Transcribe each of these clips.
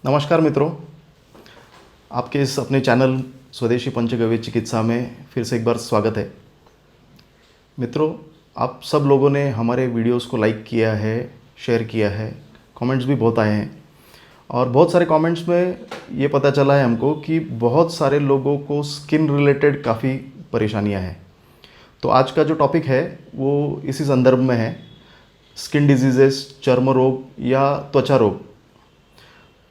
नमस्कार मित्रों, आपके इस अपने चैनल स्वदेशी पंचगव्य चिकित्सा में फिर से एक बार स्वागत है। मित्रों, आप सब लोगों ने हमारे वीडियोस को लाइक किया है, शेयर किया है, कमेंट्स भी बहुत आए हैं और बहुत सारे कमेंट्स में ये पता चला है हमको कि बहुत सारे लोगों को स्किन रिलेटेड काफ़ी परेशानियां हैं। तो आज का जो टॉपिक है वो इसी संदर्भ में है, स्किन डिजीज़ेस, चर्म रोग या त्वचा रोग।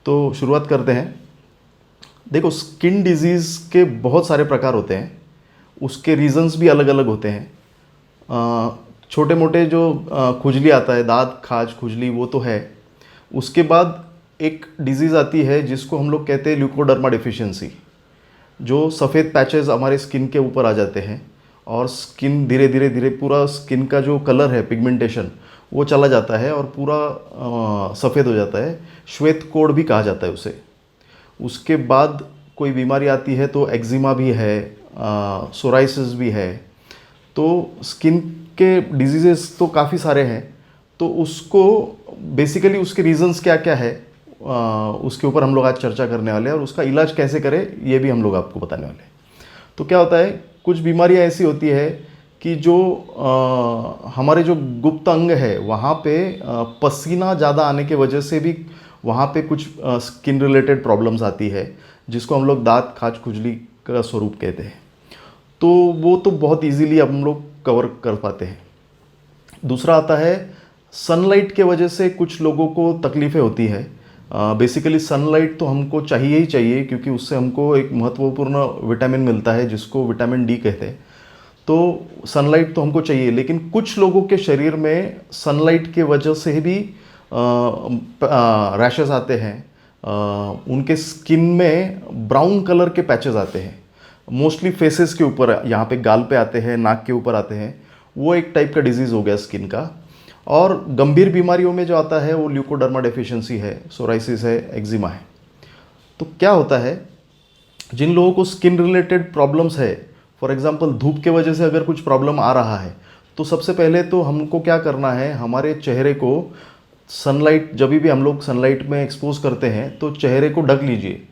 तो शुरुआत करते हैं। देखो, स्किन डिजीज़ के बहुत सारे प्रकार होते हैं, उसके रीज़न्स भी अलग अलग होते हैं। छोटे मोटे जो खुजली आता है, दांत खाज खुजली, वो तो है। उसके बाद एक डिजीज़ आती है जिसको हम लोग कहते हैं ल्यूकोडर्मा डेफिशिएंसी, जो सफ़ेद पैचेस हमारे स्किन के ऊपर आ जाते हैं और स्किन धीरे धीरे धीरे पूरा स्किन का जो कलर है, पिगमेंटेशन, वो चला जाता है और पूरा सफ़ेद हो जाता है। श्वेत कोढ़ भी कहा जाता है उसे। उसके बाद कोई बीमारी आती है तो एक्जिमा भी है, सोराइसिस भी है। तो स्किन के डिजीज़ेस तो काफ़ी सारे हैं। तो उसको बेसिकली उसके रीज़न्स क्या क्या है, उसके ऊपर हम लोग आज चर्चा करने वाले हैं और उसका इलाज कैसे करें ये भी हम लोग आपको बताने वाले हैं। तो क्या होता है, कुछ बीमारियां ऐसी होती है कि जो हमारे जो गुप्त अंग है वहाँ पे पसीना ज़्यादा आने के वजह से भी वहाँ पे कुछ स्किन रिलेटेड प्रॉब्लम्स आती है, जिसको हम लोग दांत खाज खुजली का स्वरूप कहते हैं। तो वो तो बहुत इजीली हम लोग कवर कर पाते हैं। दूसरा आता है, सनलाइट के वजह से कुछ लोगों को तकलीफ़ें होती है। बेसिकली सनलाइट तो हमको चाहिए ही चाहिए, क्योंकि उससे हमको एक महत्वपूर्ण विटामिन मिलता है जिसको विटामिन डी कहते हैं। तो सनलाइट तो हमको चाहिए, लेकिन कुछ लोगों के शरीर में सनलाइट के वजह से भी रैशेस आते हैं। उनके स्किन में ब्राउन कलर के पैचेस आते हैं, मोस्टली फेसेस के ऊपर, यहाँ पे गाल पे आते हैं, नाक के ऊपर आते हैं। वो एक टाइप का डिजीज़ हो गया स्किन का। और गंभीर बीमारियों में जो आता है वो ल्यूकोडर्मा डेफिशिएंसी है, सोराइसिस है, एक्जिमा है। तो क्या होता है, जिन लोगों को स्किन रिलेटेड प्रॉब्लम्स है, फॉर एग्जांपल धूप के वजह से अगर कुछ प्रॉब्लम आ रहा है, तो सबसे पहले तो हमको क्या करना है, हमारे चेहरे को सनलाइट, जब भी हम लोग सनलाइट में एक्सपोज करते हैं तो चेहरे को ढक लीजिए।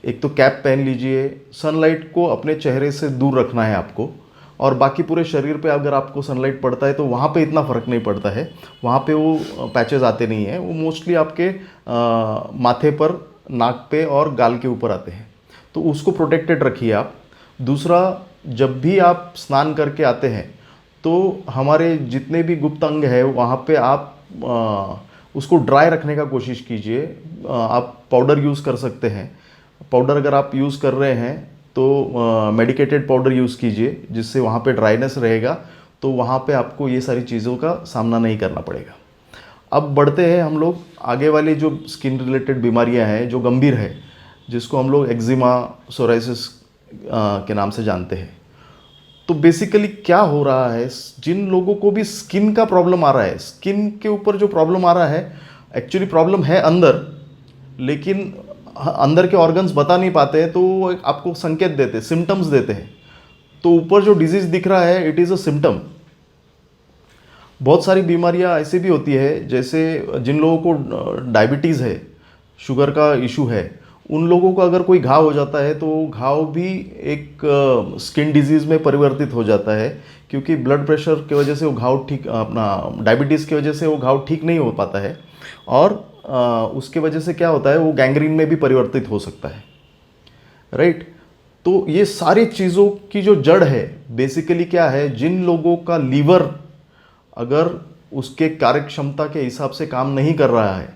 एक तो कैप पहन लीजिए, सनलाइट को अपने चेहरे से दूर रखना है आपको। और बाकी पूरे शरीर पे अगर आपको सनलाइट पड़ता है तो वहाँ पे इतना फ़र्क नहीं पड़ता है, वहाँ पे वो पैचेस आते नहीं हैं। वो मोस्टली आपके माथे पर, नाक पे और गाल के ऊपर आते हैं। तो उसको प्रोटेक्टेड रखिए आप। दूसरा, जब भी आप स्नान करके आते हैं तो हमारे जितने भी गुप्त अंग है वहाँ पे आप उसको ड्राई रखने का कोशिश कीजिए। आप पाउडर यूज़ कर सकते हैं। पाउडर अगर आप यूज़ कर रहे हैं तो मेडिकेटेड पाउडर यूज़ कीजिए, जिससे वहाँ पे ड्राइनेस रहेगा, तो वहाँ पे आपको ये सारी चीज़ों का सामना नहीं करना पड़ेगा। अब बढ़ते हैं हम लोग आगे वाले जो स्किन रिलेटेड बीमारियाँ हैं जो गंभीर है, जिसको हम लोग एक्जिमा, सोराइसिस के नाम से जानते हैं। तो बेसिकली क्या हो रहा है, जिन लोगों को भी स्किन का प्रॉब्लम आ रहा है, स्किन के ऊपर जो प्रॉब्लम आ रहा है, एक्चुअली प्रॉब्लम है अंदर, लेकिन अंदर के ऑर्गन्स बता नहीं पाते हैं, तो वो आपको संकेत देते हैं, सिम्टम्स देते हैं। तो ऊपर जो डिजीज़ दिख रहा है, इट इज़ अ सिम्टम। बहुत सारी बीमारियां ऐसी भी होती है, जैसे जिन लोगों को डायबिटीज़ है, शुगर का इशू है, उन लोगों को अगर कोई घाव हो जाता है तो वो घाव भी एक स्किन डिजीज़ में परिवर्तित हो जाता है, क्योंकि ब्लड प्रेशर की वजह से वो घाव ठीक, अपना डायबिटीज़ की वजह से वो घाव ठीक नहीं हो पाता है। और उसके वजह से क्या होता है, वो गैंग्रीन में भी परिवर्तित हो सकता है, राइट। तो ये सारी चीज़ों की जो जड़ है बेसिकली क्या है, जिन लोगों का लीवर अगर उसके कार्य क्षमता के हिसाब से काम नहीं कर रहा है,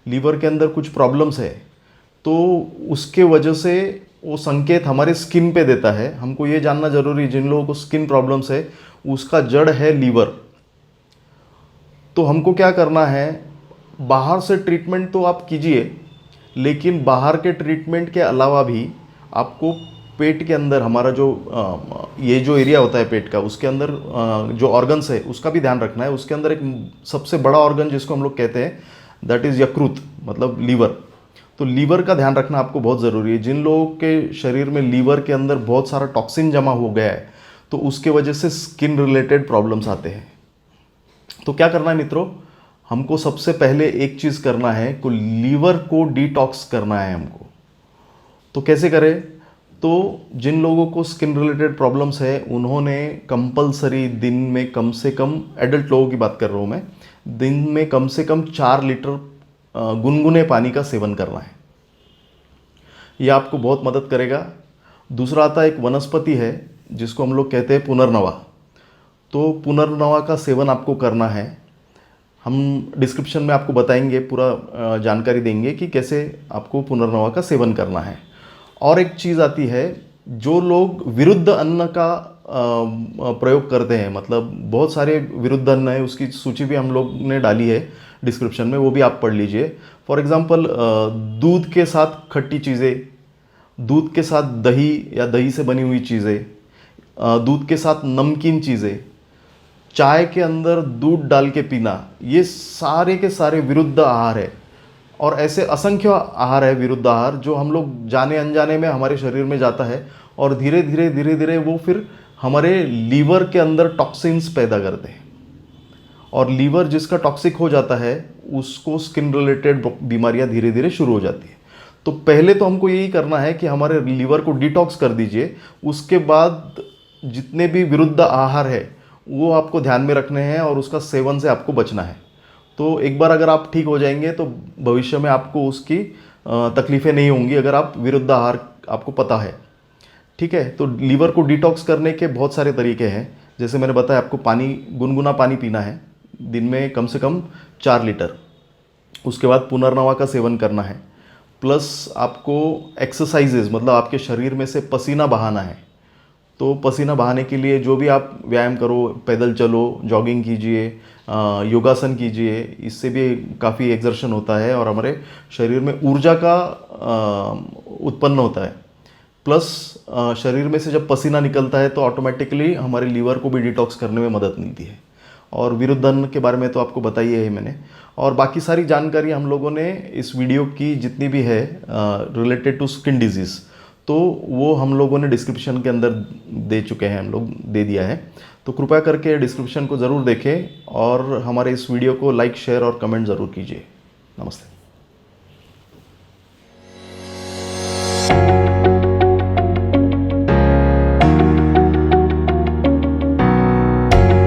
लीवर के अंदर कुछ प्रॉब्लम्स है, तो उसके वजह से वो संकेत हमारे स्किन पे देता है। हमको ये जानना जरूरी है, जिन लोगों को स्किन प्रॉब्लम्स है उसका जड़ है लीवर। तो हमको क्या करना है, बाहर से ट्रीटमेंट तो आप कीजिए, लेकिन बाहर के ट्रीटमेंट के अलावा भी आपको पेट के अंदर हमारा जो ये जो एरिया होता है पेट का, उसके अंदर जो ऑर्गन्स है उसका भी ध्यान रखना है। उसके अंदर एक सबसे बड़ा ऑर्गन जिसको हम लोग कहते हैं, दैट इज़ यकृत, मतलब लीवर। तो लीवर का ध्यान रखना आपको बहुत ज़रूरी है। जिन लोगों के शरीर में लीवर के अंदर बहुत सारा टॉक्सिन जमा हो गया है, तो उसके वजह से स्किन रिलेटेड प्रॉब्लम्स आते हैं। तो क्या करना है मित्रों, हमको सबसे पहले एक चीज़ करना है कि लीवर को डिटॉक्स करना है हमको। तो कैसे करें? तो जिन लोगों को स्किन रिलेटेड प्रॉब्लम्स है उन्होंने कंपलसरी दिन में कम से कम, एडल्ट लोगों की बात कर रहा हूँ मैं, दिन में कम से कम 4 लीटर गुनगुने पानी का सेवन करना है। यह आपको बहुत मदद करेगा। दूसरा आता है, एक वनस्पति है जिसको हम लोग कहते हैं पुनर्नवा। तो पुनर्नवा का सेवन आपको करना है। हम डिस्क्रिप्शन में आपको बताएंगे, पूरा जानकारी देंगे कि कैसे आपको पुनर्नवा का सेवन करना है। और एक चीज़ आती है, जो लोग विरुद्ध अन्न का प्रयोग करते हैं, मतलब बहुत सारे विरुद्ध अन्न है, उसकी सूची भी हम लोग ने डाली है डिस्क्रिप्शन में, वो भी आप पढ़ लीजिए। फॉर एग्जांपल, दूध के साथ खट्टी चीज़ें, दूध के साथ दही या दही से बनी हुई चीज़ें, दूध के साथ नमकीन चीज़ें, चाय के अंदर दूध डाल के पीना, ये सारे के सारे विरुद्ध आहार है। और ऐसे असंख्य आहार है, विरुद्ध आहार, जो हम लोग जाने अनजाने में हमारे शरीर में जाता है और धीरे धीरे वो फिर हमारे लीवर के अंदर टॉक्सिन्स पैदा करते हैं। और लीवर जिसका टॉक्सिक हो जाता है उसको स्किन रिलेटेड बीमारियां धीरे धीरे शुरू हो जाती है। तो पहले तो हमको यही करना है कि हमारे लीवर को डिटॉक्स कर दीजिए। उसके बाद जितने भी विरुद्ध आहार है वो आपको ध्यान में रखने हैं और उसका सेवन से आपको बचना है। तो एक बार अगर आप ठीक हो जाएंगे तो भविष्य में आपको उसकी तकलीफ़ें नहीं होंगी, अगर आप विरुद्ध आहार आपको पता है। ठीक है, तो लीवर को डिटॉक्स करने के बहुत सारे तरीके हैं। जैसे मैंने बताया, आपको पानी, गुनगुना पानी पीना है दिन में कम से कम 4 लीटर। उसके बाद पुनर्नवा का सेवन करना है, प्लस आपको एक्सरसाइजेज, मतलब आपके शरीर में से पसीना बहाना है। तो पसीना बहाने के लिए जो भी आप व्यायाम करो, पैदल चलो, जॉगिंग कीजिए, योगासन कीजिए, इससे भी काफ़ी एक्सर्शन होता है और हमारे शरीर में ऊर्जा का उत्पन्न होता है। प्लस शरीर में से जब पसीना निकलता है तो ऑटोमेटिकली हमारे लीवर को भी डिटॉक्स करने में मदद मिलती है। और विरुद्ध अन्न के बारे में तो आपको बताइए है मैंने, और बाकी सारी जानकारी हम लोगों ने इस वीडियो की जितनी भी है रिलेटेड टू स्किन डिजीज़, तो वो हम लोगों ने डिस्क्रिप्शन के अंदर दे चुके हैं, हम लोग दे दिया है। तो कृपया करके डिस्क्रिप्शन को ज़रूर देखें और हमारे इस वीडियो को लाइक, शेयर और कमेंट ज़रूर कीजिए। नमस्ते।